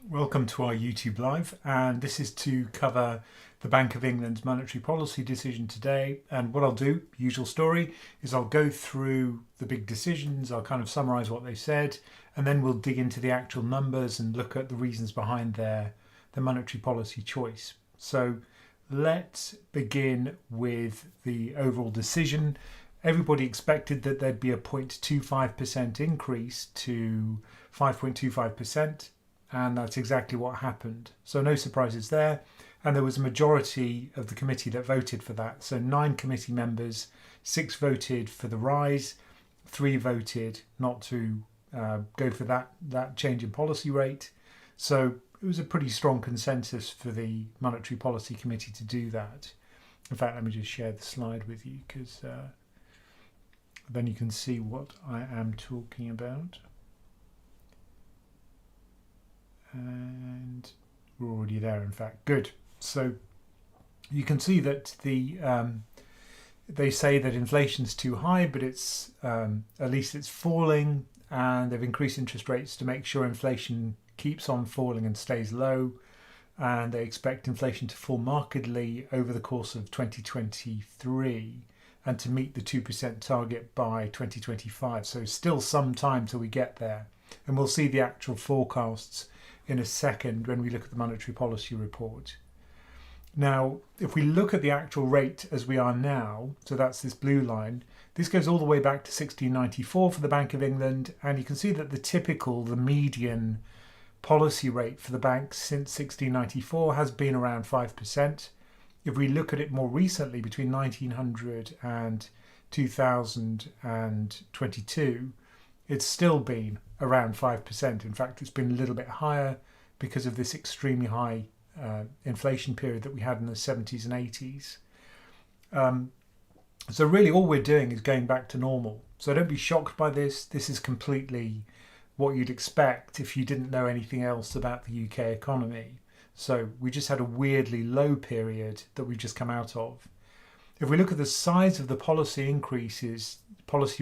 Welcome to our YouTube live, and this is to cover the Bank of England's monetary policy decision today. And what I'll do, usual story, is I'll go through the big decisions, I'll kind of summarise what they said, and then we'll dig into the actual numbers and look at the reasons behind their monetary policy choice. So let's begin with the overall decision. Everybody expected that there'd be a 0.25% increase to 5.25%. And that's exactly what happened. So no surprises there. And there was a majority of the committee that voted for that. So 9 committee members, 6 voted for the rise, 3 voted not to go for that change in policy rate. So it was a pretty strong consensus for the Monetary Policy Committee to do that. In fact, let me just share the slide with you, because then you can see what I am talking about. And we're already there, in fact. Good. So you can see that they say that inflation's too high, but it's at least it's falling, and they've increased interest rates to make sure inflation keeps on falling and stays low. And they expect inflation to fall markedly over the course of 2023 and to meet the 2% target by 2025. So still some time till we get there. And we'll see the actual forecasts in a second when we look at the monetary policy report. Now, if we look at the actual rate as we are now, so that's this blue line, this goes all the way back to 1694 for the Bank of England, and you can see that the median policy rate for the bank since 1694 has been around 5%. If we look at it more recently, between 1900 and 2022, it's still been around 5%. In fact, it's been a little bit higher because of this extremely high inflation period that we had in the 70s and 80s. So really all we're doing is going back to normal. So don't be shocked by this. This is completely what you'd expect if you didn't know anything else about the UK economy. So we just had a weirdly low period that we've just come out of. If we look at the size of the policy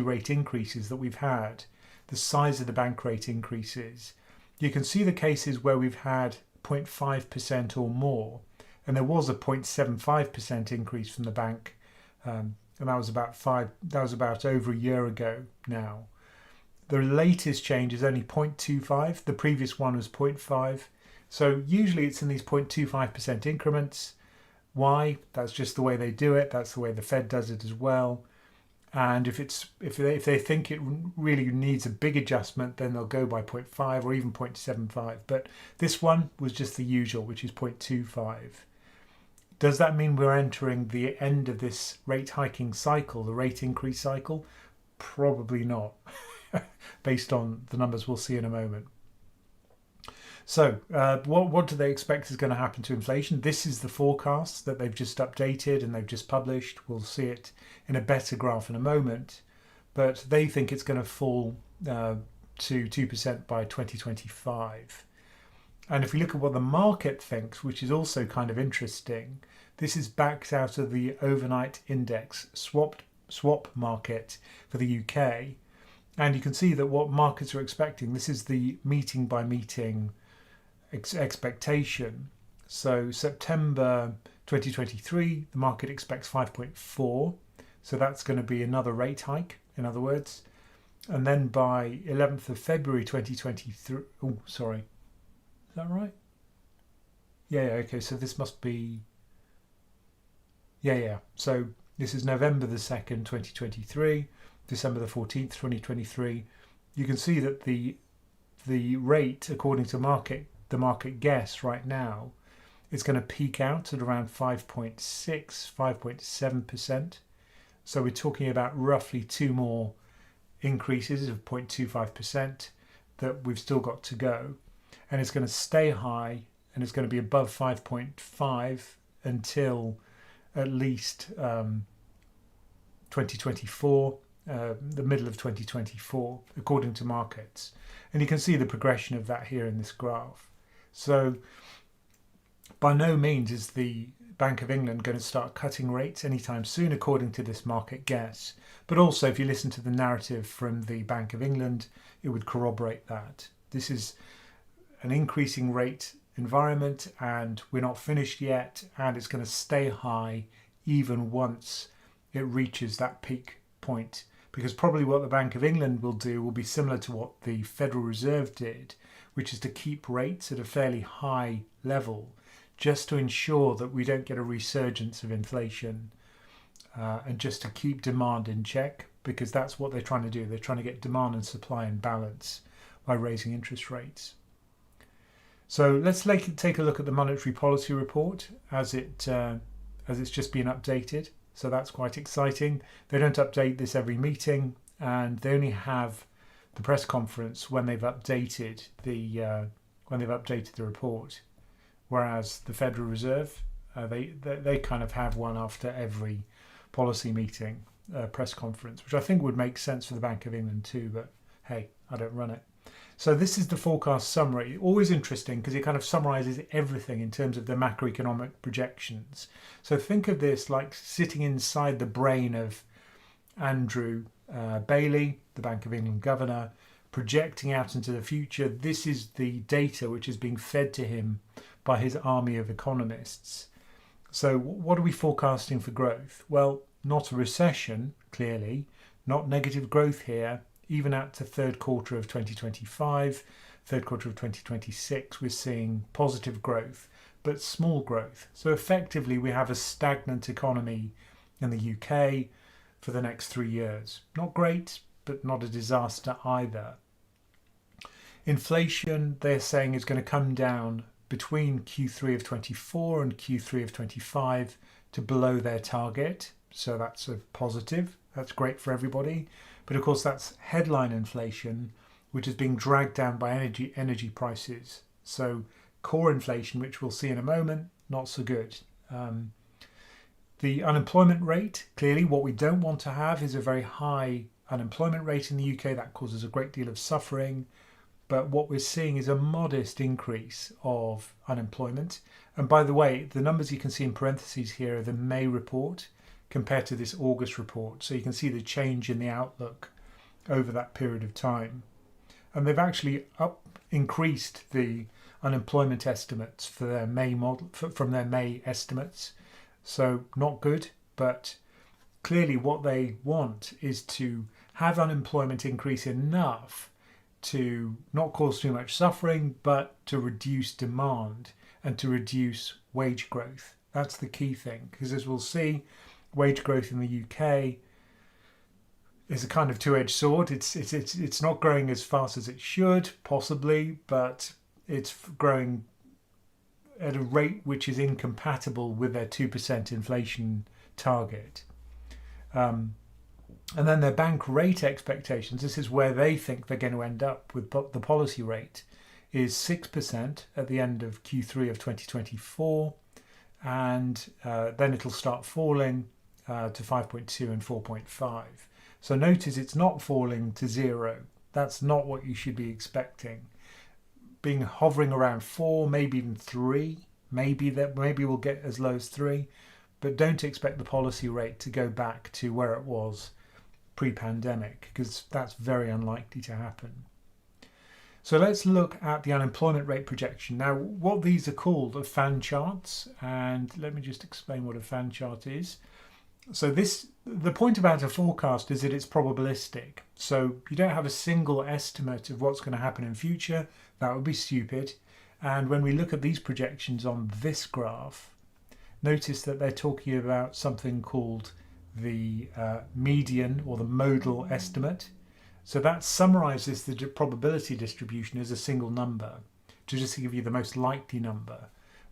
rate increases that we've had, the size of the bank rate increases, you can see the cases where we've had 0.5% or more, and there was a 0.75% increase from the bank, and that was about over a year ago now. The latest change is only 0.25. The previous one was 0.5. So usually it's in these 0.25% increments. Why? That's just the way they do it. That's the way the Fed does it as well. And if they think it really needs a big adjustment, then they'll go by 0.5 or even 0.75. But this one was just the usual, which is 0.25. Does that mean we're entering the end of this rate hiking cycle, the rate increase cycle? Probably not, based on the numbers we'll see in a moment. So what do they expect is going to happen to inflation? This is the forecast that they've just updated and they've just published. We'll see it in a better graph in a moment. But they think it's going to fall to 2% by 2025. And if we look at what the market thinks, which is also kind of interesting, this is backed out of the overnight index swap market for the UK. And you can see that what markets are expecting, this is the meeting by meeting expectation. So September 2023, the market expects 5.4. So that's going to be another rate hike, in other words. And then by 11th of February 2023, oh, sorry. Is that right? Yeah, okay. So this must be, yeah. So this is November the 2nd, 2023, December the 14th, 2023. You can see that the rate, according to the market guess right now, is going to peak out at around 5.6, 5.7%. So we're talking about roughly 2 more increases of 0.25% that we've still got to go. And it's going to stay high, and it's going to be above 5.5 until at least 2024, the middle of 2024, according to markets. And you can see the progression of that here in this graph. So by no means is the Bank of England going to start cutting rates anytime soon, according to this market guess. But also, if you listen to the narrative from the Bank of England, it would corroborate that. This is an increasing rate environment, and we're not finished yet, and it's going to stay high even once it reaches that peak point. Because probably what the Bank of England will do will be similar to what the Federal Reserve did, which is to keep rates at a fairly high level just to ensure that we don't get a resurgence of inflation, and just to keep demand in check, because that's what they're trying to do. They're trying to get demand and supply in balance by raising interest rates. So let's take a look at the monetary policy report as it's just been updated. So that's quite exciting. They don't update this every meeting, and they only have the press conference when they've updated the report. Whereas the Federal Reserve, they kind of have one after every policy meeting, press conference, which I think would make sense for the Bank of England too. But hey, I don't run it. So this is the forecast summary. Always interesting because it kind of summarizes everything in terms of the macroeconomic projections. So think of this like sitting inside the brain of Andrew Bailey, the Bank of England governor, projecting out into the future. This is the data which is being fed to him by his army of economists. So what are we forecasting for growth? Well, not a recession, clearly, not negative growth here. Even out to third quarter of 2025, third quarter of 2026, we're seeing positive growth, but small growth. So effectively, we have a stagnant economy in the UK for the next 3 years. Not great, but not a disaster either. Inflation, they're saying, is going to come down between Q3 of 24 and Q3 of 25 to below their target. So that's a positive. That's great for everybody. But of course, that's headline inflation, which is being dragged down by energy prices. So core inflation, which we'll see in a moment, not so good. The unemployment rate, clearly what we don't want to have is a very high unemployment rate in the UK. That causes a great deal of suffering. But what we're seeing is a modest increase of unemployment. And by the way, the numbers you can see in parentheses here are the May report compared to this August report. So you can see the change in the outlook over that period of time. And they've actually increased the unemployment estimates for their May model from their May estimates. So not good, but clearly what they want is to have unemployment increase enough to not cause too much suffering, but to reduce demand and to reduce wage growth. That's the key thing, because as we'll see, wage growth in the UK is a kind of two-edged sword. It's not growing as fast as it should, possibly, but it's growing at a rate which is incompatible with their 2% inflation target. And then their bank rate expectations, this is where they think they're going to end up with the policy rate, is 6% at the end of Q3 of 2024, and then it'll start falling to 5.2 and 4.5. So notice it's not falling to 0. That's not what you should be expecting. Being hovering around 4, maybe even 3, maybe we'll get as low as 3, but don't expect the policy rate to go back to where it was pre-pandemic, because that's very unlikely to happen. So let's look at the unemployment rate projection. Now, what these are called are fan charts, and let me just explain what a fan chart is. So the point about a forecast is that it's probabilistic. So you don't have a single estimate of what's going to happen in future. That would be stupid. And when we look at these projections on this graph, notice that they're talking about something called the median or the modal estimate. So that summarizes the probability distribution as a single number, to just give you the most likely number.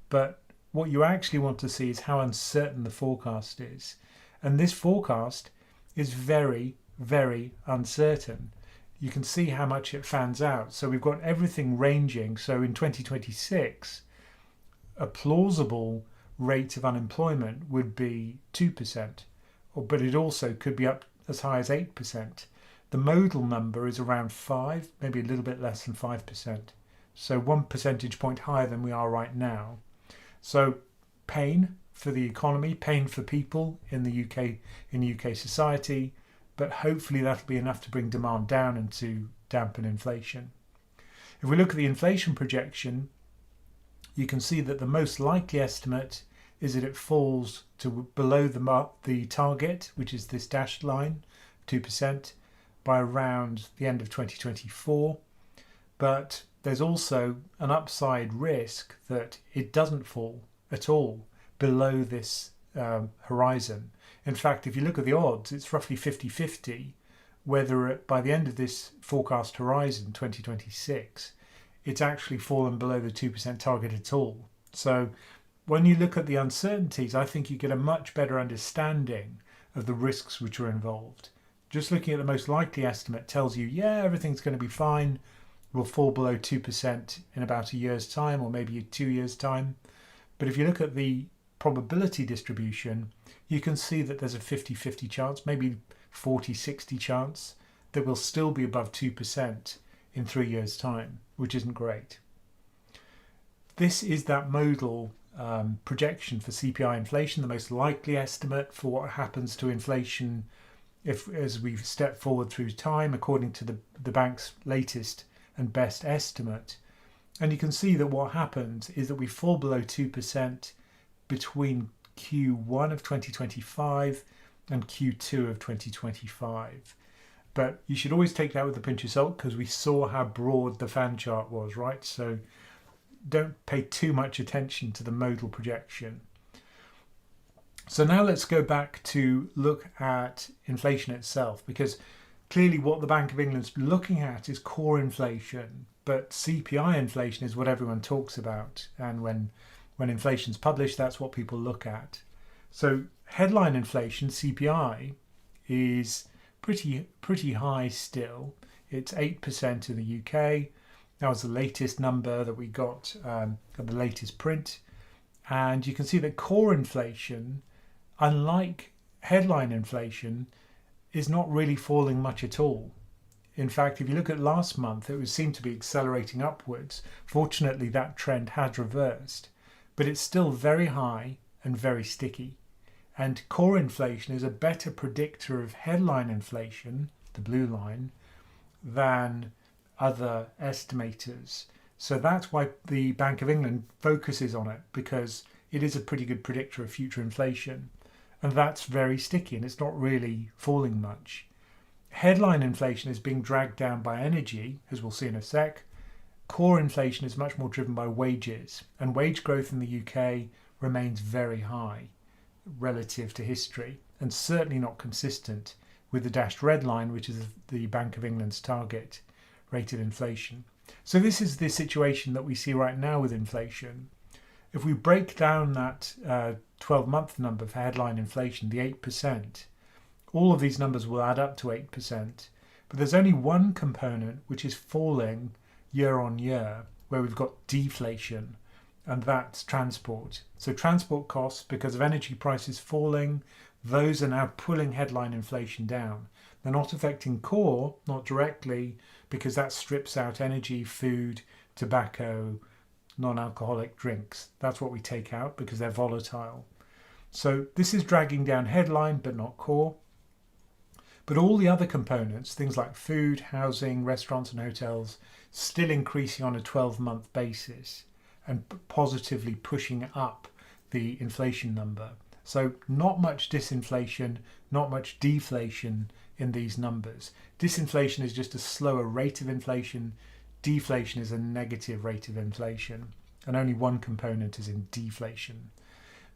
But what you actually want to see is how uncertain the forecast is. And this forecast is very, very uncertain. You can see how much it fans out. So we've got everything ranging. So in 2026, a plausible rate of unemployment would be 2%, but it also could be up as high as 8%. The modal number is around 5, maybe a little bit less than 5%. So 1 percentage point higher than we are right now. So pain for the economy, pain for people in the UK society, but hopefully that'll be enough to bring demand down and to dampen inflation. If we look at the inflation projection, you can see that the most likely estimate is that it falls to below the target, which is this dashed line, 2%, by around the end of 2024. But there's also an upside risk that it doesn't fall at all below this horizon. In fact, if you look at the odds, it's roughly 50-50 whether by the end of this forecast horizon, 2026, it's actually fallen below the 2% target at all. So when you look at the uncertainties, I think you get a much better understanding of the risks which are involved. Just looking at the most likely estimate tells you, yeah, everything's going to be fine. We'll fall below 2% in about a year's time, or maybe 2 years' time. But if you look at the probability distribution, you can see that there's a 50-50 chance, maybe 40-60 chance that we'll still be above 2% in 3 years' time, which isn't great. This is that modal projection for CPI inflation, the most likely estimate for what happens to inflation as we step forward through time, according to the bank's latest and best estimate. And you can see that what happens is that we fall below 2% between Q1 of 2025 and Q2 of 2025. But you should always take that with a pinch of salt, because we saw how broad the fan chart was, right? So don't pay too much attention to the modal projection. So now let's go back to look at inflation itself, because clearly what the Bank of England's looking at is core inflation, but CPI inflation is what everyone talks about. And when inflation's published, that's what people look at. So headline inflation, CPI, is pretty high still. It's 8% in the UK. That was the latest number that we got at the latest print. And you can see that core inflation, unlike headline inflation, is not really falling much at all. In fact, if you look at last month, it seemed to be accelerating upwards. Fortunately, that trend has reversed, but it's still very high and very sticky. And core inflation is a better predictor of headline inflation, the blue line, than other estimators. So that's why the Bank of England focuses on it, because it is a pretty good predictor of future inflation. And that's very sticky, and it's not really falling much. Headline inflation is being dragged down by energy, as we'll see in a sec. Core inflation is much more driven by wages, and wage growth in the UK remains very high relative to history, and certainly not consistent with the dashed red line, which is the Bank of England's target rate of inflation. So this is the situation that we see right now with inflation. If we break down that 12-month number for headline inflation, the 8%, all of these numbers will add up to 8%. But there's only one component which is falling year on year, where we've got deflation, and that's transport. So transport costs, because of energy prices falling, those are now pulling headline inflation down. They're not affecting core, not directly, because that strips out energy, food, tobacco, non-alcoholic drinks. That's what we take out because they're volatile. So this is dragging down headline, but not core. But all the other components, things like food, housing, restaurants and hotels, still increasing on a 12-month basis and positively pushing up the inflation number. So not much disinflation, not much deflation in these numbers. Disinflation is just a slower rate of inflation. Deflation is a negative rate of inflation, and only one component is in deflation.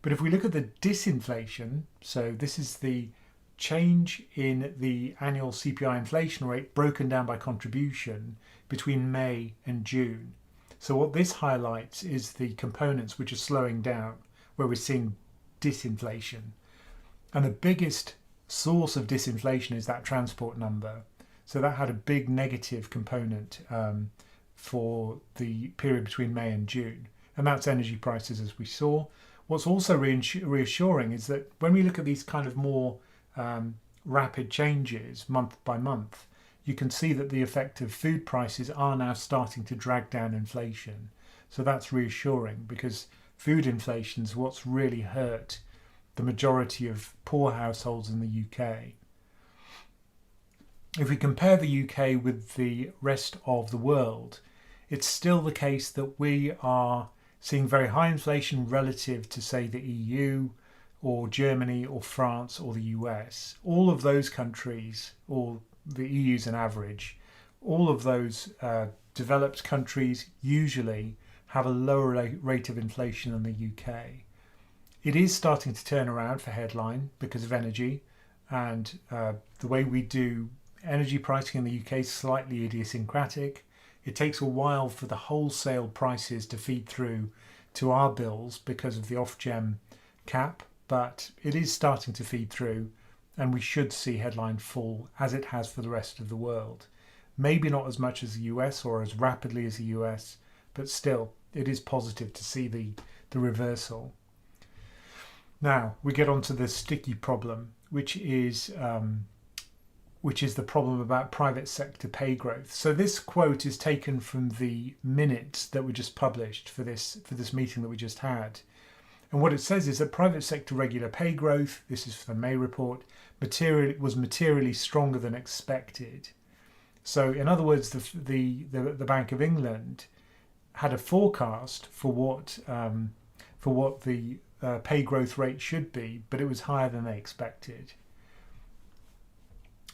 But if we look at the disinflation, so this is the change in the annual CPI inflation rate broken down by contribution between May and June. So what this highlights is the components which are slowing down, where we're seeing disinflation. And the biggest source of disinflation is that transport number. So that had a big negative component for the period between May and June. And that's energy prices, as we saw. What's also reassuring is that when we look at these kind of more rapid changes month by month, you can see that the effect of food prices are now starting to drag down inflation. So that's reassuring, because food inflation is what's really hurt the majority of poor households in the UK. If we compare the UK with the rest of the world, it's still the case that we are seeing very high inflation relative to, say, the EU or Germany or France or the US. All of those countries, or the EU's an average, all of those developed countries usually have a lower rate of inflation than the UK. It is starting to turn around for headline because of energy, and the way we do energy pricing in the UK is slightly idiosyncratic. It takes a while for the wholesale prices to feed through to our bills because of the Ofgem cap, but it is starting to feed through, and we should see headline fall as it has for the rest of the world. Maybe not as much as the US or as rapidly as the US, but still it is positive to see the reversal. Now we get on to the sticky problem, which is the problem about private sector pay growth. So this quote is taken from the minutes that were just published for this meeting that we just had. And what it says is that private sector regular pay growth, this is for the May report, was materially stronger than expected. So in other words, the Bank of England had a forecast for what the pay growth rate should be, but it was higher than they expected.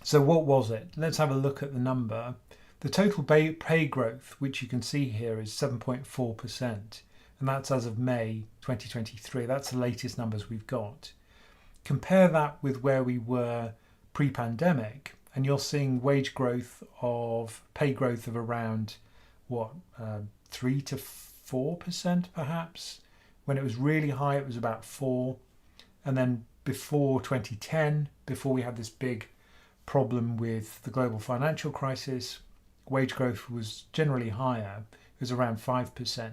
So what was it? Let's have a look at the number. The total pay growth, which you can see here, is 7.4%, and that's as of May 2023. That's the latest numbers we've got. Compare that with where we were pre-pandemic, and you're seeing pay growth of around 3 to 4% perhaps. When it was really high, it was about 4%, and then before 2010, before we had this big problem with the global financial crisis, wage growth was generally higher. It was around 5%.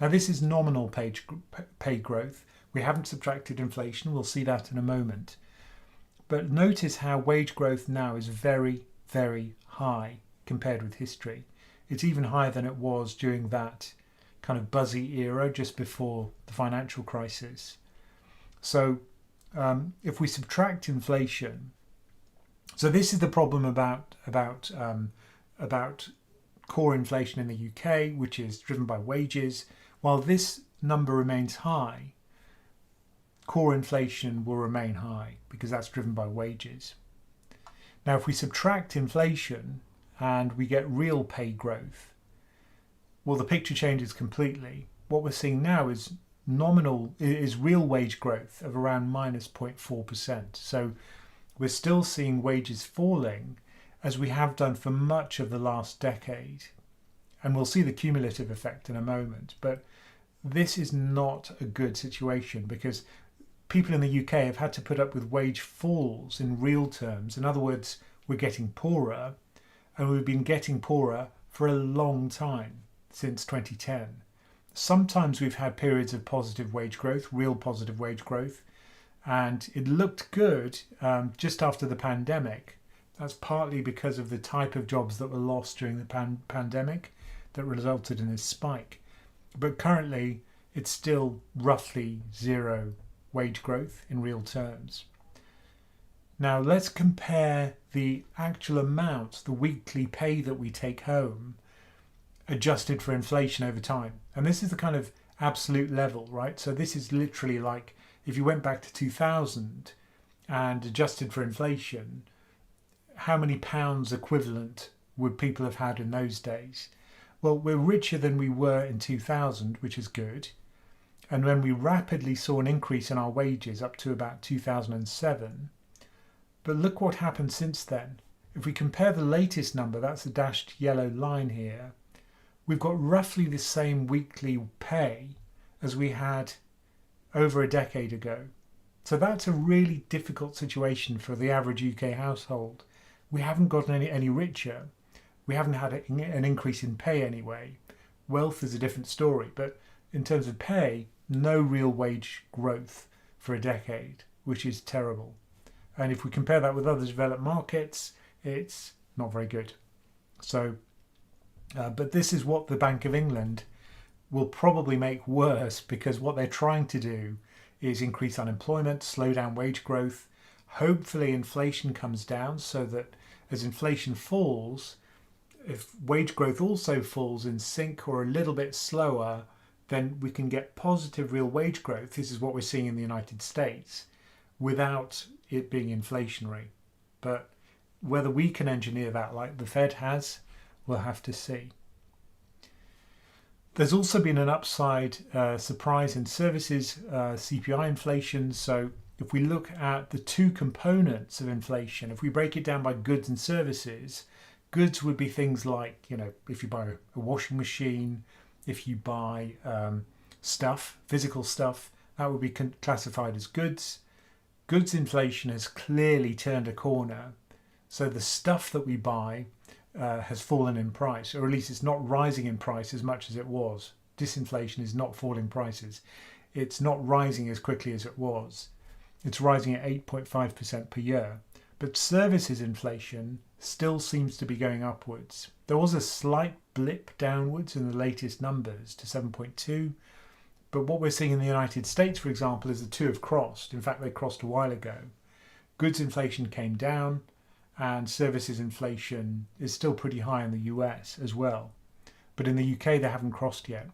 Now this is nominal pay growth. We haven't subtracted inflation. We'll see that in a moment. But notice how wage growth now is very, very high compared with history. It's even higher than it was during that kind of buzzy era just before the financial crisis. So if we subtract inflation, so this is the problem about core inflation in the UK, which is driven by wages. While this number remains high, core inflation will remain high because that's driven by wages. Now, if we subtract inflation and we get real pay growth, well, the picture changes completely. What we're seeing now is real wage growth of around minus 0.4%. So we're still seeing wages falling as we have done for much of the last decade. And we'll see the cumulative effect in a moment. But this is not a good situation because people in the UK have had to put up with wage falls in real terms. In other words, we're getting poorer, and we've been getting poorer for a long time, since 2010. Sometimes we've had periods of positive wage growth, real positive wage growth, and it looked good just after the pandemic. That's partly because of the type of jobs that were lost during the pandemic that resulted in this spike. But currently, it's still roughly zero wage growth in real terms. Now, let's compare the actual amount, the weekly pay that we take home, adjusted for inflation over time. And this is the kind of absolute level, right? So this is literally like if you went back to 2000 and adjusted for inflation, how many pounds equivalent would people have had in those days? Well, we're richer than we were in 2000, which is good. And when we rapidly saw an increase in our wages up to about 2007, but look what happened since then. If we compare the latest number, that's the dashed yellow line here, we've got roughly the same weekly pay as we had over a decade ago. So that's a really difficult situation for the average UK household. We haven't gotten any richer. We haven't had an increase in pay anyway. Wealth is a different story, but in terms of pay, no real wage growth for a decade, which is terrible. And if we compare that with other developed markets, it's not very good. So, but this is what the Bank of England will probably make worse, because what they're trying to do is increase unemployment, slow down wage growth. Hopefully inflation comes down so that as inflation falls, if wage growth also falls in sync or a little bit slower, then we can get positive real wage growth. This is what we're seeing in the United States without it being inflationary. But whether we can engineer that like the Fed has, we'll have to see. There's also been an upside surprise in services CPI inflation. So if we look at the two components of inflation, if we break it down by goods and services, goods would be things like, if you buy a washing machine, if you buy stuff, physical stuff, that would be classified as goods. Goods inflation has clearly turned a corner. So the stuff that we buy has fallen in price, or at least it's not rising in price as much as it was. Disinflation is not falling prices. It's not rising as quickly as it was. It's rising at 8.5% per year. But services inflation still seems to be going upwards. There was a slight blip downwards in the latest numbers to 7.2. But what we're seeing in the United States, for example, is the two have crossed. In fact, they crossed a while ago. Goods inflation came down, and services inflation is still pretty high in the US as well. But in the UK, they haven't crossed yet.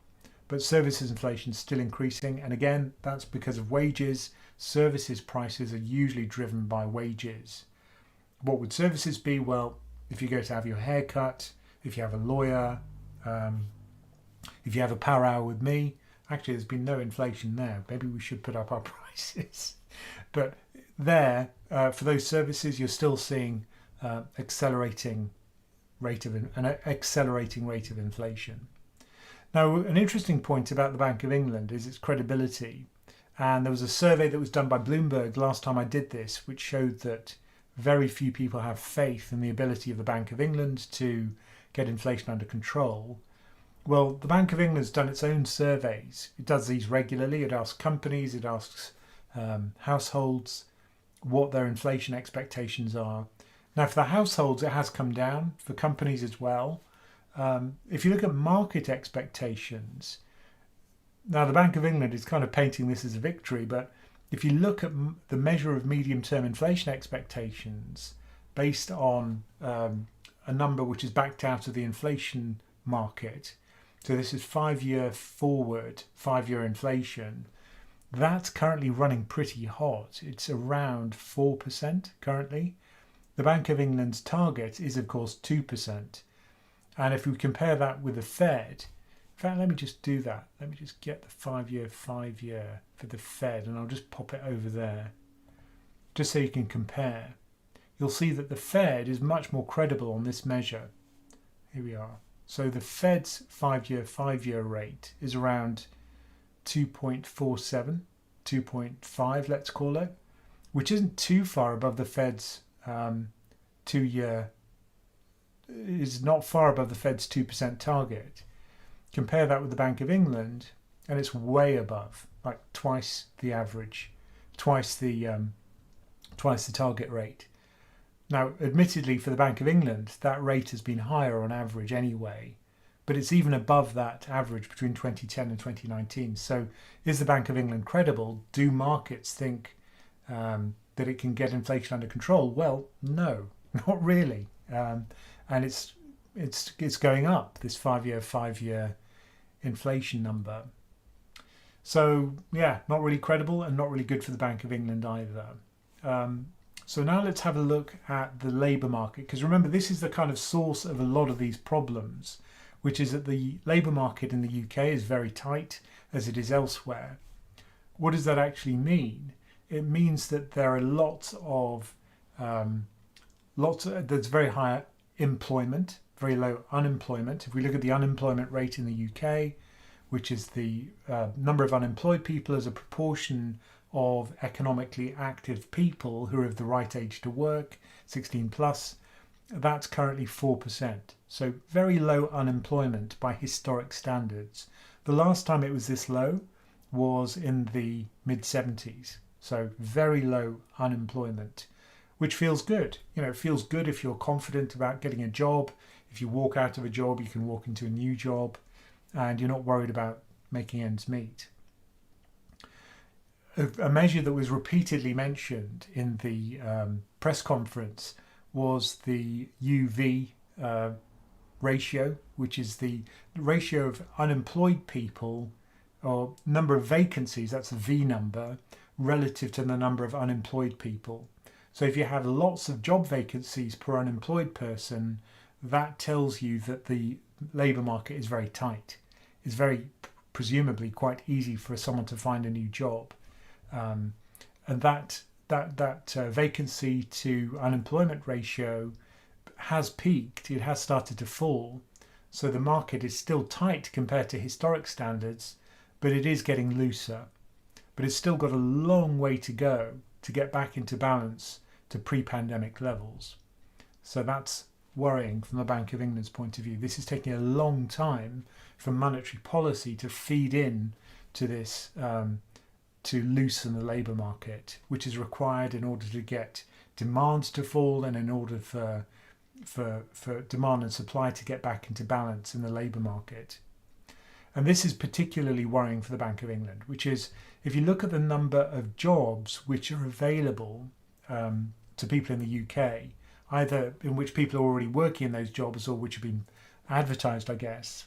But services inflation is still increasing. And again, that's because of wages. Services prices are usually driven by wages. What would services be? Well, if you go to have your hair cut, if you have a lawyer, if you have a power hour with me, actually there's been no inflation there. Maybe we should put up our prices. But there, for those services, you're still seeing accelerating rate of inflation. Now, an interesting point about the Bank of England is its credibility. And there was a survey that was done by Bloomberg last time I did this, which showed that very few people have faith in the ability of the Bank of England to get inflation under control. Well, the Bank of England's done its own surveys. It does these regularly. It asks companies, it asks households what their inflation expectations are. Now, for the households, it has come down. For companies as well. If you look at market expectations, now the Bank of England is kind of painting this as a victory, but if you look at the measure of medium-term inflation expectations based on a number which is backed out of the inflation market, so this is 5-year forward, 5-year inflation, that's currently running pretty hot. It's around 4% currently. The Bank of England's target is, of course, 2%. And if we compare that with the Fed, in fact, let me just do that. Let me just get the 5-year for the Fed, and I'll just pop it over there, just so you can compare. You'll see that the Fed is much more credible on this measure. Here we are. So the Fed's 5-year rate is around 2.47, 2.5, let's call it, which isn't too far above the Fed's 2-year, is not far above the Fed's 2% target. Compare that with the Bank of England, and it's way above, like twice the average, twice the target rate. Now, admittedly, for the Bank of England, that rate has been higher on average anyway, but it's even above that average between 2010 and 2019. So is the Bank of England credible? Do markets think that it can get inflation under control? Well, no, not really. And it's going up, this 5-year inflation number. So yeah, not really credible and not really good for the Bank of England either. So now let's have a look at the labour market, because remember, this is the kind of source of a lot of these problems, which is that the labour market in the UK is very tight, as it is elsewhere. What does that actually mean? It means that there are there's very high employment, very low unemployment. If we look at the unemployment rate in the UK, which is the number of unemployed people as a proportion of economically active people who are of the right age to work, 16 plus, that's currently 4%. So very low unemployment by historic standards. The last time it was this low was in the mid-70s. So very low unemployment, which feels good. It feels good if you're confident about getting a job. If you walk out of a job, you can walk into a new job, and you're not worried about making ends meet. A measure that was repeatedly mentioned in the press conference was the UV ratio, which is the ratio of unemployed people or number of vacancies, that's the V number, relative to the number of unemployed people. So if you have lots of job vacancies per unemployed person, that tells you that the labour market is very tight. It's very presumably quite easy for someone to find a new job. And that vacancy to unemployment ratio has peaked. It has started to fall. So the market is still tight compared to historic standards, but it is getting looser. But it's still got a long way to go to get back into balance to pre-pandemic levels. So that's worrying from the Bank of England's point of view. This is taking a long time for monetary policy to feed in to this, to loosen the labour market, which is required in order to get demand to fall and in order for demand and supply to get back into balance in the labour market. And this is particularly worrying for the Bank of England, which is if you look at the number of jobs which are available to people in the UK, either in which people are already working in those jobs or which have been advertised, I guess,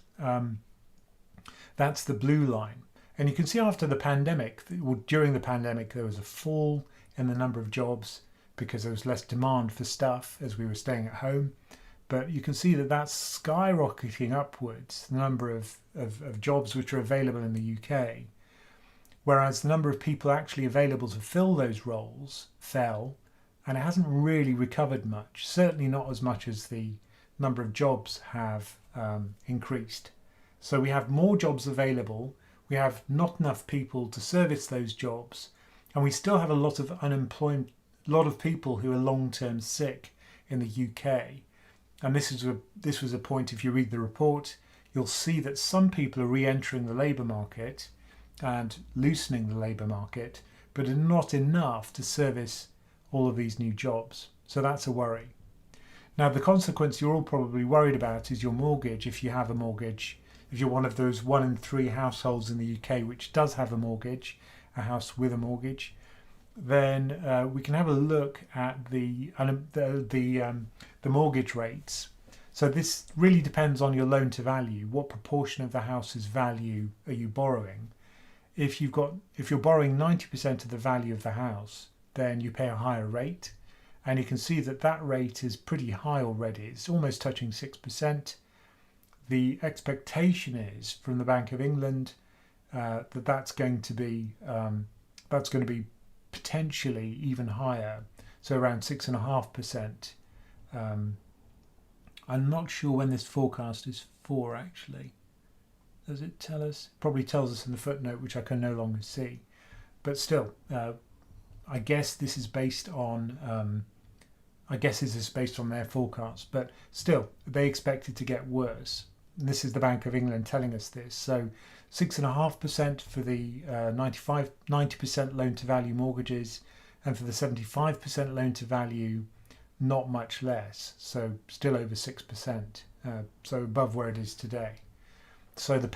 that's the blue line. And you can see after the pandemic, well, during the pandemic, there was a fall in the number of jobs because there was less demand for stuff as we were staying at home. But you can see that that's skyrocketing upwards, the number of jobs which are available in the UK, whereas the number of people actually available to fill those roles fell, and it hasn't really recovered much, certainly not as much as the number of jobs have increased. So we have more jobs available, we have not enough people to service those jobs, and we still have a lot of unemployment, a lot of people who are long-term sick in the UK. And this was a point, if you read the report, you'll see that some people are re-entering the labour market and loosening the labour market, but are not enough to service all of these new jobs. So that's a worry. Now, the consequence you're all probably worried about is your mortgage, if you have a mortgage. If you're one of those 1 in 3 households in the UK which does have a mortgage, a house with a mortgage, then we can have a look at the mortgage rates. So this really depends on your loan to value. What proportion of the house's value are you borrowing? If you're borrowing 90% of the value of the house, then you pay a higher rate, and you can see that that rate is pretty high already. It's almost touching 6%. The expectation is from the Bank of England that's going to be potentially even higher, so around 6.5%. I'm not sure when this forecast is for, actually. Does it tell us? Probably tells us in the footnote, which I can no longer see. But still, I guess this is based on their forecast. But still, they expect it to get worse. And this is the Bank of England telling us this. So 6.5% for the 90% loan to value mortgages, and for the 75% loan to value, not much less. So still over 6%. So above where it is today. So the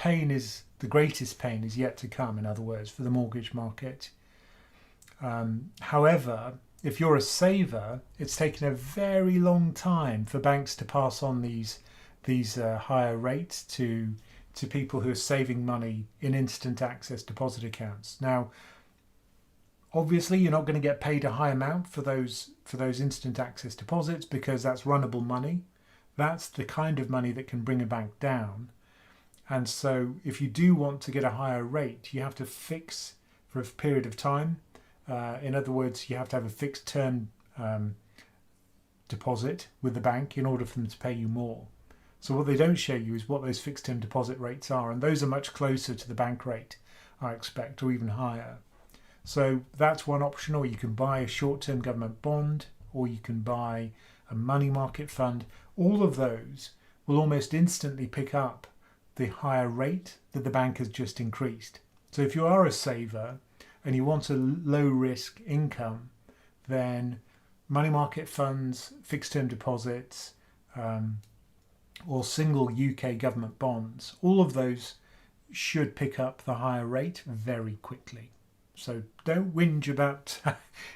greatest pain is yet to come, in other words, for the mortgage market. However, if you're a saver, it's taken a very long time for banks to pass on these higher rates to people who are saving money in instant access deposit accounts. Now, obviously, you're not going to get paid a high amount for those instant access deposits because that's runnable money. That's the kind of money that can bring a bank down. And so if you do want to get a higher rate, you have to fix for a period of time. In other words, you have to have a fixed term deposit with the bank in order for them to pay you more. So what they don't show you is what those fixed term deposit rates are, and those are much closer to the bank rate, I expect, or even higher. So that's one option, or you can buy a short-term government bond, or you can buy a money market fund. All of those will almost instantly pick up the higher rate that the bank has just increased. So if you are a saver and you want a low risk income, then money market funds, fixed term deposits, or single UK government bonds, all of those should pick up the higher rate very quickly. So don't whinge about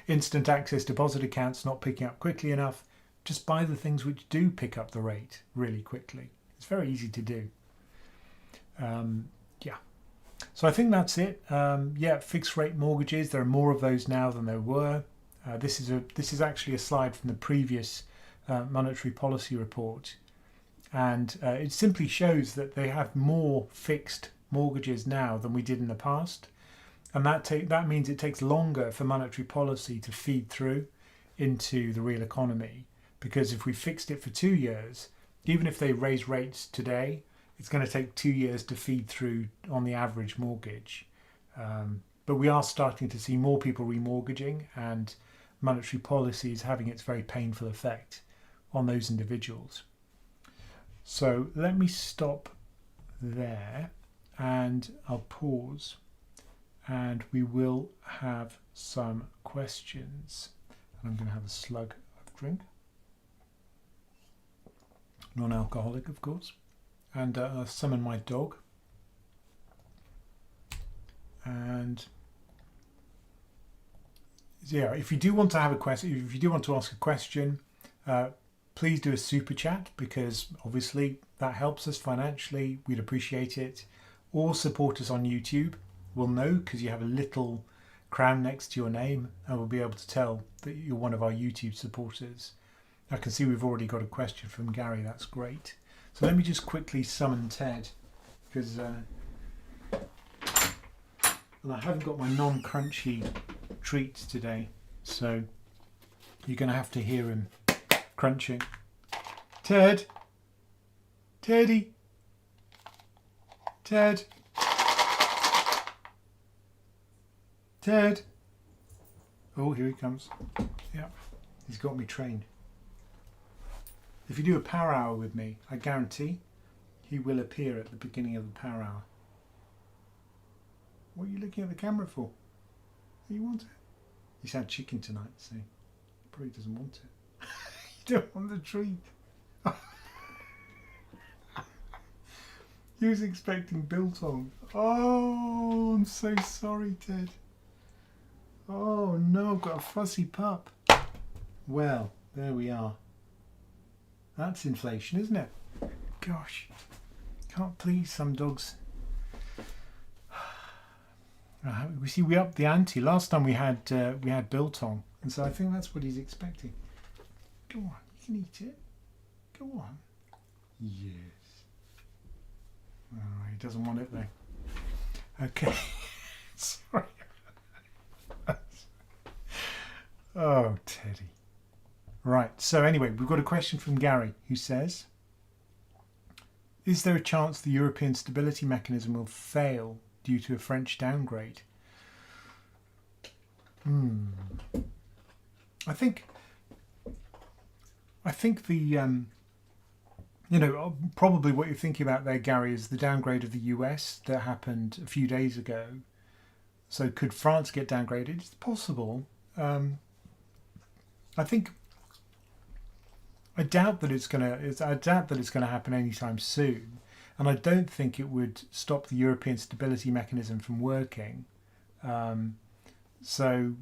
instant access deposit accounts not picking up quickly enough. Just buy the things which do pick up the rate really quickly. It's very easy to do. Yeah. So I think that's it. Yeah, fixed rate mortgages. There are more of those now than there were. This is actually a slide from the previous monetary policy report, and it simply shows that they have more fixed mortgages now than we did in the past, and that means it takes longer for monetary policy to feed through into the real economy, because if we fixed it for 2 years, even if they raise rates today, it's going to take 2 years to feed through on the average mortgage. But we are starting to see more people remortgaging, and monetary policy is having its very painful effect on those individuals. So let me stop there and I'll pause, and we will have some questions. And I'm going to have a slug of drink, non-alcoholic of course, and I'll summon my dog. And yeah, if you do want to have a question, if you do want to ask a question, please do a super chat, because obviously that helps us financially. We'd appreciate it. Or support us on YouTube. We'll know because you have a little crown next to your name, and we'll be able to tell that you're one of our YouTube supporters. I can see we've already got a question from Gary. That's great. So let me just quickly summon Ted, because and I haven't got my non-crunchy treats today, so you're going to have to hear him crunching. Ted! Teddy! Ted! Ted! Oh, here he comes. Yeah, he's got me trained. If you do a power hour with me, I guarantee he will appear at the beginning of the power hour. What are you looking at the camera for? You want it? He's had chicken tonight, so he probably doesn't want it. You don't want the treat. He was expecting biltong. Oh, I'm so sorry, Ted. Oh no, I've got a fussy pup. Well, there we are. That's inflation, isn't it? Gosh, can't please some dogs. We see we upped the ante. Last time we had biltong, and so I think that's what he's expecting. Go on, you can eat it. Go on. Yes. Oh, he doesn't want it though. Okay. Sorry. Oh, Teddy. Right. So anyway, we've got a question from Gary, who says, "Is there a chance the European Stability Mechanism will fail due to a French downgrade?" I think the probably what you're thinking about there, Gary, is the downgrade of the US that happened a few days ago. So could France get downgraded? It's possible. I doubt that it's gonna happen anytime soon, and I don't think it would stop the European Stability Mechanism from working. So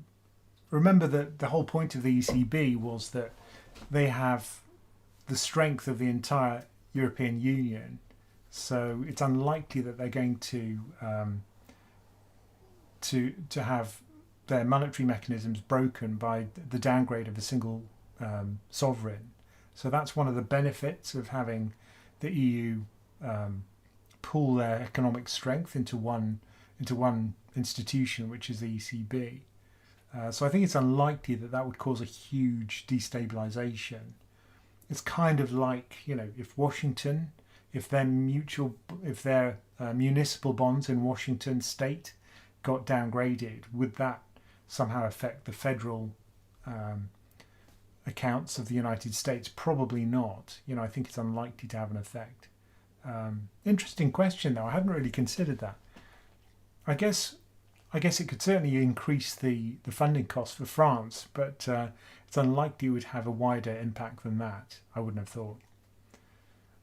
remember that the whole point of the ECB was that they have the strength of the entire European Union, so it's unlikely that they're going to have their monetary mechanisms broken by the downgrade of a single sovereign. So that's one of the benefits of having the EU pool their economic strength into one institution, which is the ECB. So I think it's unlikely that would cause a huge destabilization. It's kind of like, if Washington, if their municipal bonds in Washington state got downgraded, would that somehow affect the federal accounts of the United States? Probably not. I think it's unlikely to have an effect. Interesting question, though. I hadn't really considered that. I guess it could certainly increase the funding costs for France, but it's unlikely it would have a wider impact than that, I wouldn't have thought.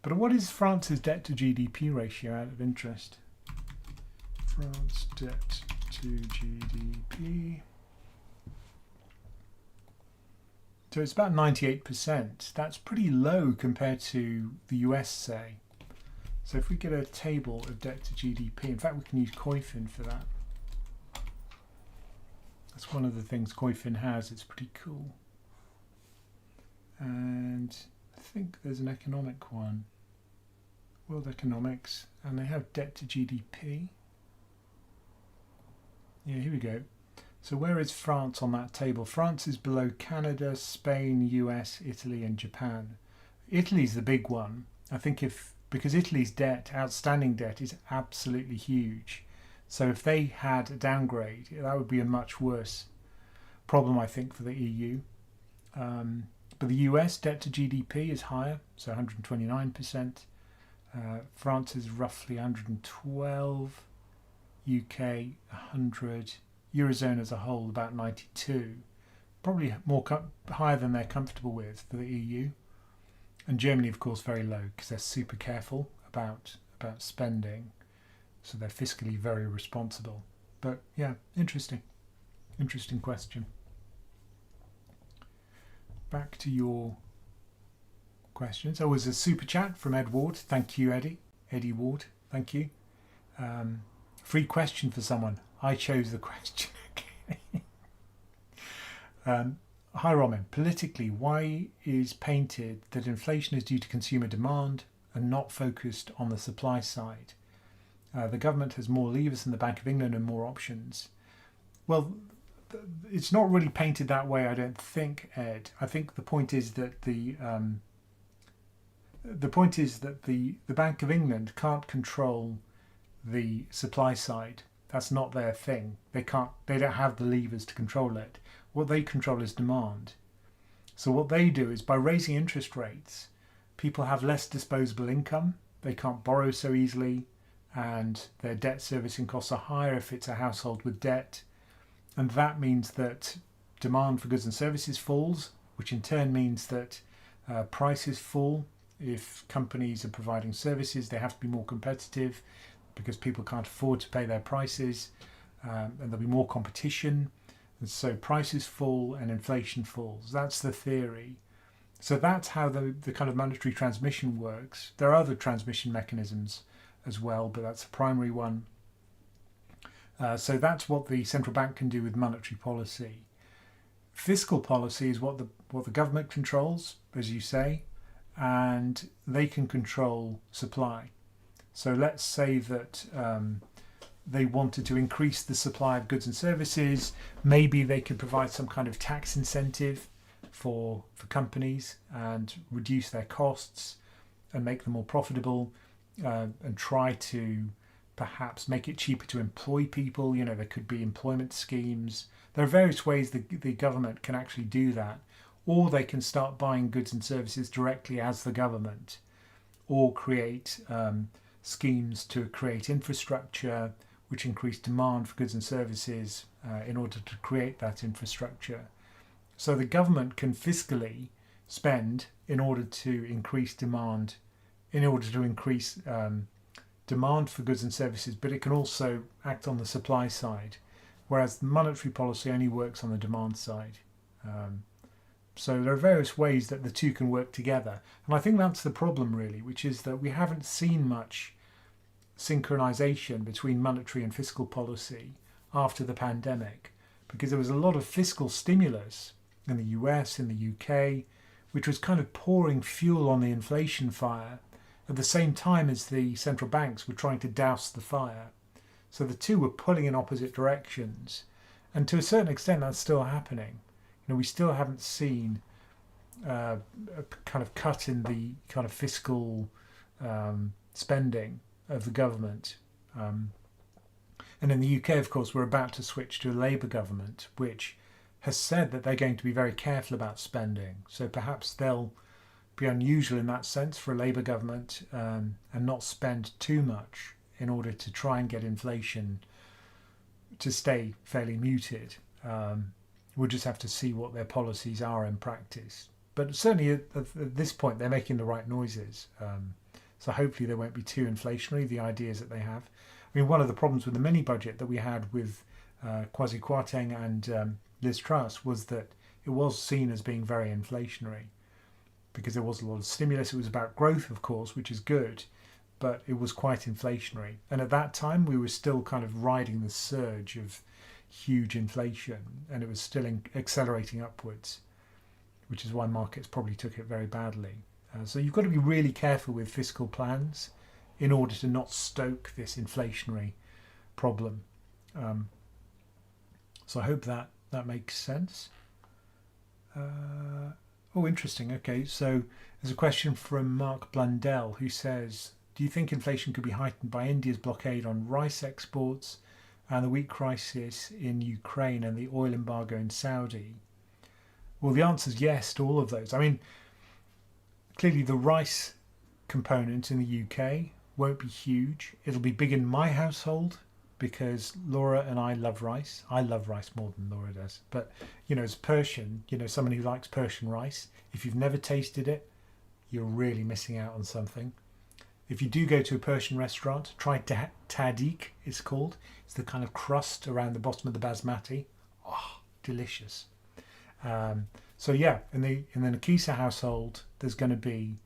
But what is France's debt to GDP ratio, out of interest? France debt to GDP. So it's about 98%. That's pretty low compared to the US, say. So if we get a table of debt to GDP, in fact we can use Koifin for that. That's one of the things Koifin has. It's pretty cool. And I think there's an economic one, World Economics, and they have debt to GDP. Yeah, here we go. So where is France on that table? France is below Canada, Spain, US, Italy and Japan. Italy's the big one. I think because Italy's debt, outstanding debt, is absolutely huge. So if they had a downgrade, that would be a much worse problem, I think, for the EU. But the US debt to GDP is higher, so 129%. France is roughly 112, UK 100, Eurozone as a whole about 92. Probably more higher than they're comfortable with for the EU. And Germany, of course, very low because they're super careful about spending. So they're fiscally very responsible. But yeah, interesting question. Back to your questions. Oh, there's a super chat from Ed Ward. Thank you, Eddie Ward. Thank you. Free question for someone. I chose the question. Hi, Ramin. Politically, why is painted that inflation is due to consumer demand and not focused on the supply side? The government has more levers than the Bank of England and more options. Well, it's not really painted that way, I don't think, Ed. I think the point is that the Bank of England can't control the supply side. That's not their thing. They don't have the levers to control it. What they control is demand. So what they do is by raising interest rates, people have less disposable income. They can't borrow so easily, and their debt servicing costs are higher if it's a household with debt. And that means that demand for goods and services falls, which in turn means that prices fall. If companies are providing services, they have to be more competitive because people can't afford to pay their prices, and there'll be more competition. And so prices fall and inflation falls. That's the theory. So that's how the kind of monetary transmission works. There are other transmission mechanisms as well, but that's a primary one. So that's what the central bank can do with monetary policy. Fiscal policy is what the government controls, as you say, and they can control supply. So let's say that they wanted to increase the supply of goods and services. Maybe they could provide some kind of tax incentive for companies and reduce their costs and make them more profitable, and try to perhaps make it cheaper to employ people. You know, there could be employment schemes. There are various ways the government can actually do that. Or they can start buying goods and services directly as the government, or create schemes to create infrastructure which increase demand for goods and services in order to create that infrastructure. So the government can fiscally spend in order to increase demand, demand for goods and services, but it can also act on the supply side, whereas monetary policy only works on the demand side. So there are various ways that the two can work together. And I think that's the problem, really, which is that we haven't seen much synchronization between monetary and fiscal policy after the pandemic, because there was a lot of fiscal stimulus in the US, in the UK, which was kind of pouring fuel on the inflation fire at the same time as the central banks were trying to douse the fire. So the two were pulling in opposite directions. And to a certain extent, that's still happening. You know, we still haven't seen a kind of cut in the kind of fiscal spending of the government. And in the UK, of course, we're about to switch to a Labour government, which has said that they're going to be very careful about spending. So perhaps they'll be unusual in that sense for a Labour government, and not spend too much in order to try and get inflation to stay fairly muted. We'll just have to see what their policies are in practice. But certainly at this point, they're making the right noises. So hopefully they won't be too inflationary, the ideas that they have. I mean, one of the problems with the mini budget that we had with Kwasi Kwarteng and Liz Truss was that it was seen as being very inflationary because there was a lot of stimulus. It was about growth, of course, which is good. but it was quite inflationary. And at that time, we were still kind of riding the surge of huge inflation, and it was still accelerating upwards, which is why markets probably took it very badly. So you've got to be really careful with fiscal plans in order to not stoke this inflationary problem. So I hope that makes sense. Oh, interesting. Okay, so there's a question from Mark Blundell who says, do you think inflation could be heightened by India's blockade on rice exports and the wheat crisis in Ukraine and the oil embargo in Saudi? Well, the answer is yes to all of those. I mean, clearly the rice component in the UK won't be huge. It'll be big in my household because Laura and I love rice. I love rice more than Laura does. But, as Persian, someone who likes Persian rice, if you've never tasted it, you're really missing out on something. If you do go to a Persian restaurant, try tadik, it's called. It's the kind of crust around the bottom of the basmati. Oh, delicious. So yeah, in the Nakisa household, there's going to be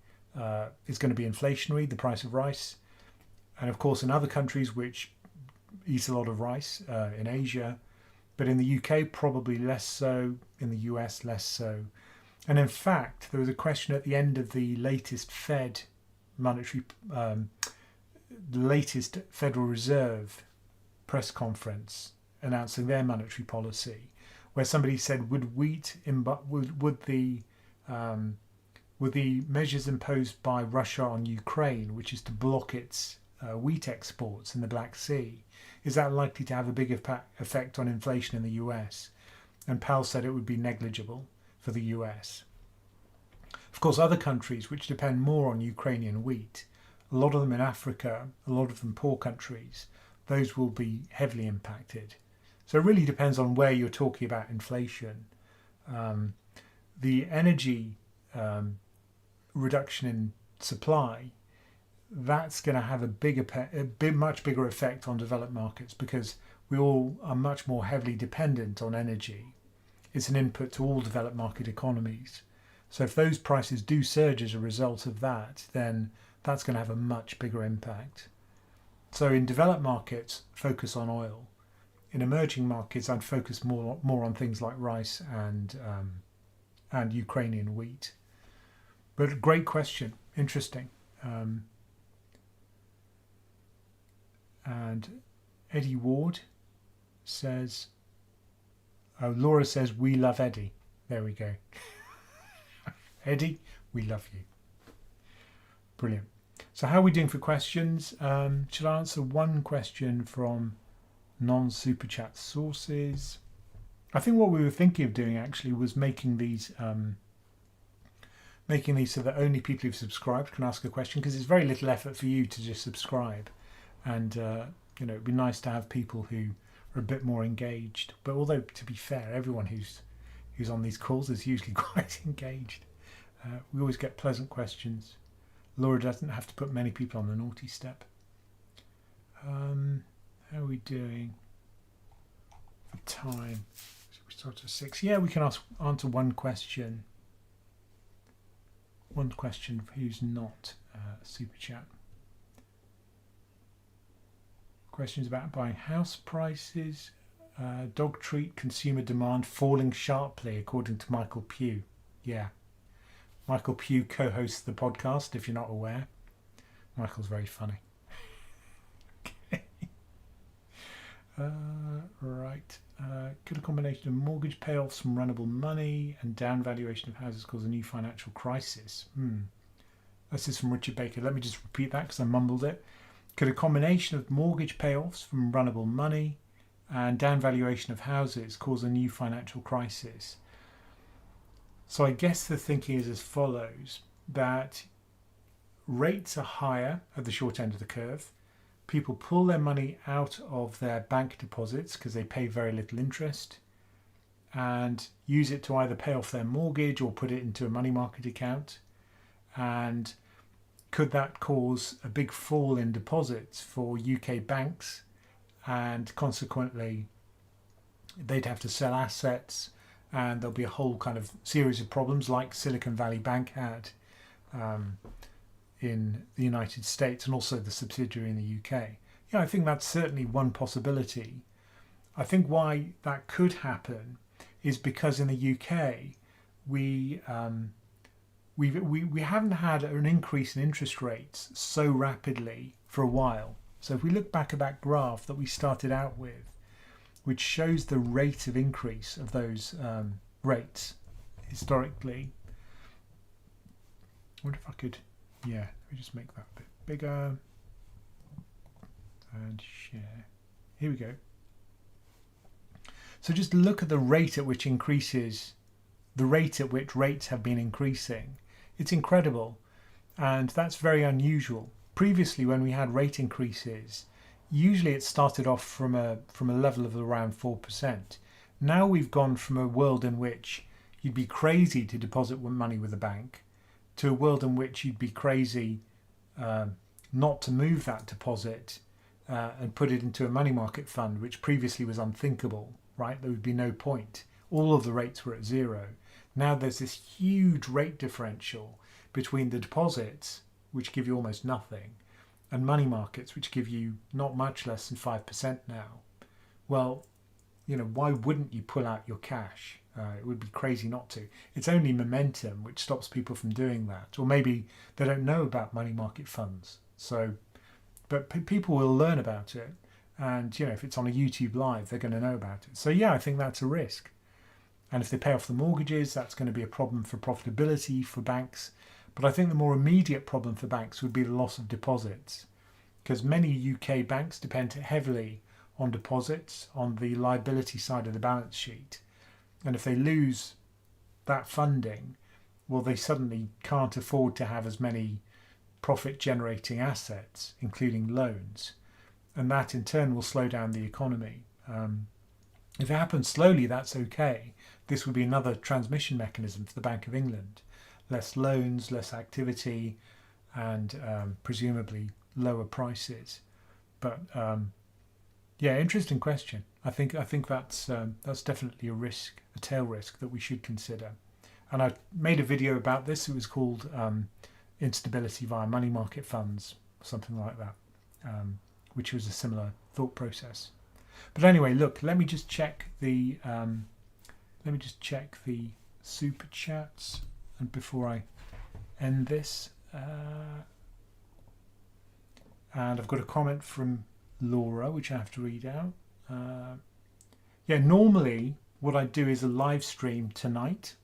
it's going to be inflationary, the price of rice, and of course in other countries which eat a lot of rice, in Asia, but in the UK probably less so, in the US less so. And in fact, there was a question at the end of the latest latest Federal Reserve press conference announcing their monetary policy, where somebody said, would the measures imposed by Russia on Ukraine, which is to block its wheat exports in the Black Sea, is that likely to have a big effect on inflation in the US? And Powell said it would be negligible for the US. Of course, other countries which depend more on Ukrainian wheat, a lot of them in Africa, a lot of them poor countries, those will be heavily impacted. So it really depends on where you're talking about inflation. The energy reduction in supply, that's going to have a much bigger effect on developed markets because we all are much more heavily dependent on energy. It's an input to all developed market economies. So if those prices do surge as a result of that, then that's going to have a much bigger impact. So in developed markets, focus on oil. In emerging markets, I'd focus more on things like rice and Ukrainian wheat. But great question, interesting. And Eddie Ward says, oh, Laura says, we love Eddie. There we go. Eddie, we love you. Brilliant. So how are we doing for questions? Should I answer one question from non-super chat sources? I think what we were thinking of doing actually was making these so that only people who've subscribed can ask a question, because it's very little effort for you to just subscribe, and it'd be nice to have people who are a bit more engaged. But although, to be fair, everyone who's on these calls is usually quite engaged. We always get pleasant questions. Laura doesn't have to put many people on the naughty step. How are we doing for time? We start at 6. Yeah, we can answer one question. One question who's not super chat. Questions about buying house prices. Dog treat consumer demand falling sharply, according to Michael Pugh. Yeah. Michael Pugh co-hosts the podcast, if you're not aware. Michael's very funny. Okay. Right. Could a combination of mortgage payoffs from runnable money and down valuation of houses cause a new financial crisis? This is from Richard Baker. Let me just repeat that because I mumbled it. Could a combination of mortgage payoffs from runnable money and down valuation of houses cause a new financial crisis? So I guess the thinking is as follows, that rates are higher at the short end of the curve. People pull their money out of their bank deposits because they pay very little interest and use it to either pay off their mortgage or put it into a money market account. And could that cause a big fall in deposits for UK banks? And consequently, they'd have to sell assets, and there'll be a whole kind of series of problems like Silicon Valley Bank had in the United States and also the subsidiary in the UK. Yeah, I think that's certainly one possibility. I think why that could happen is because in the UK we haven't had an increase in interest rates so rapidly for a while. So if we look back at that graph that we started out with, which shows the rate of increase of those rates historically. I wonder if I could, yeah, let me just make that a bit bigger and share. Here we go. So just look at the rate at which increases, the rate at which rates have been increasing. It's incredible, and that's very unusual. Previously, when we had rate increases, usually it started off from a level of around 4%. Now we've gone from a world in which you'd be crazy to deposit money with a bank to a world in which you'd be crazy not to move that deposit and put it into a money market fund, which previously was unthinkable, right? There would be no point. All of the rates were at zero. Now there's this huge rate differential between the deposits, which give you almost nothing, and money markets, which give you not much less than 5% now. Well, you know, why wouldn't you pull out your cash? It would be crazy not to. It's only momentum which stops people from doing that. Or maybe they don't know about money market funds. So, but people will learn about it. And, you know, if it's on a YouTube live, they're going to know about it. So, yeah, I think that's a risk. And if they pay off the mortgages, that's going to be a problem for profitability for banks. But I think the more immediate problem for banks would be the loss of deposits, because many UK banks depend heavily on deposits on the liability side of the balance sheet. And if they lose that funding, well, they suddenly can't afford to have as many profit generating assets, including loans. And that in turn will slow down the economy. If it happens slowly, that's okay. This would be another transmission mechanism for the Bank of England. Less loans, less activity, and presumably lower prices. But yeah, interesting question. I think that's definitely a risk, a tail risk that we should consider. And I made a video about this. It was called Instability via Money Market Funds, something like that, which was a similar thought process. But anyway, look, let me just check the super chats, and before I end this, and I've got a comment from Laura, which I have to read out. Yeah, normally what I do is a live stream tonight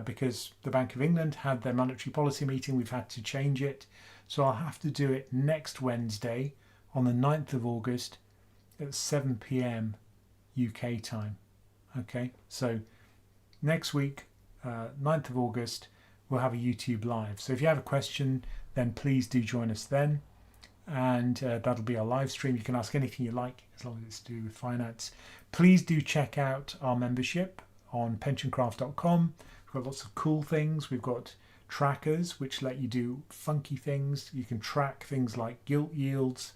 because the Bank of England had their monetary policy meeting. We've had to change it. So I'll have to do it next Wednesday on the 9th of August at 7 p.m. UK time. Okay, so next week, 9th of August, we'll have a YouTube live. So if you have a question, then please do join us then. And that'll be our live stream. You can ask anything you like as long as it's to do with finance. Please do check out our membership on PensionCraft.com. We've got lots of cool things. We've got trackers which let you do funky things. You can track things like gilt yields.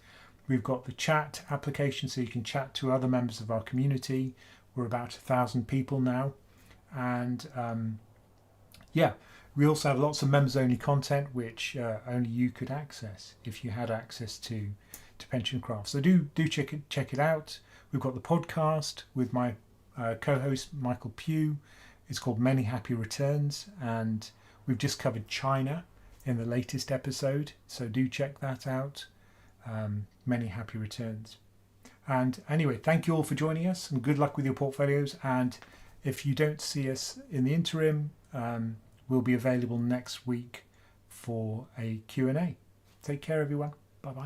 We've got the chat application so you can chat to other members of our community. We're about 1,000 people now. And yeah, we also have lots of members only content which only you could access if you had access to PensionCraft. So do check it out. We've got the podcast with my co-host Michael Pugh. It's called Many Happy Returns, and we've just covered China in the latest episode. So do check that out. Many Happy Returns. And anyway, thank you all for joining us, and good luck with your portfolios. And if you don't see us in the interim, we'll be available next week for a Q&A. Take care, everyone. Bye-bye.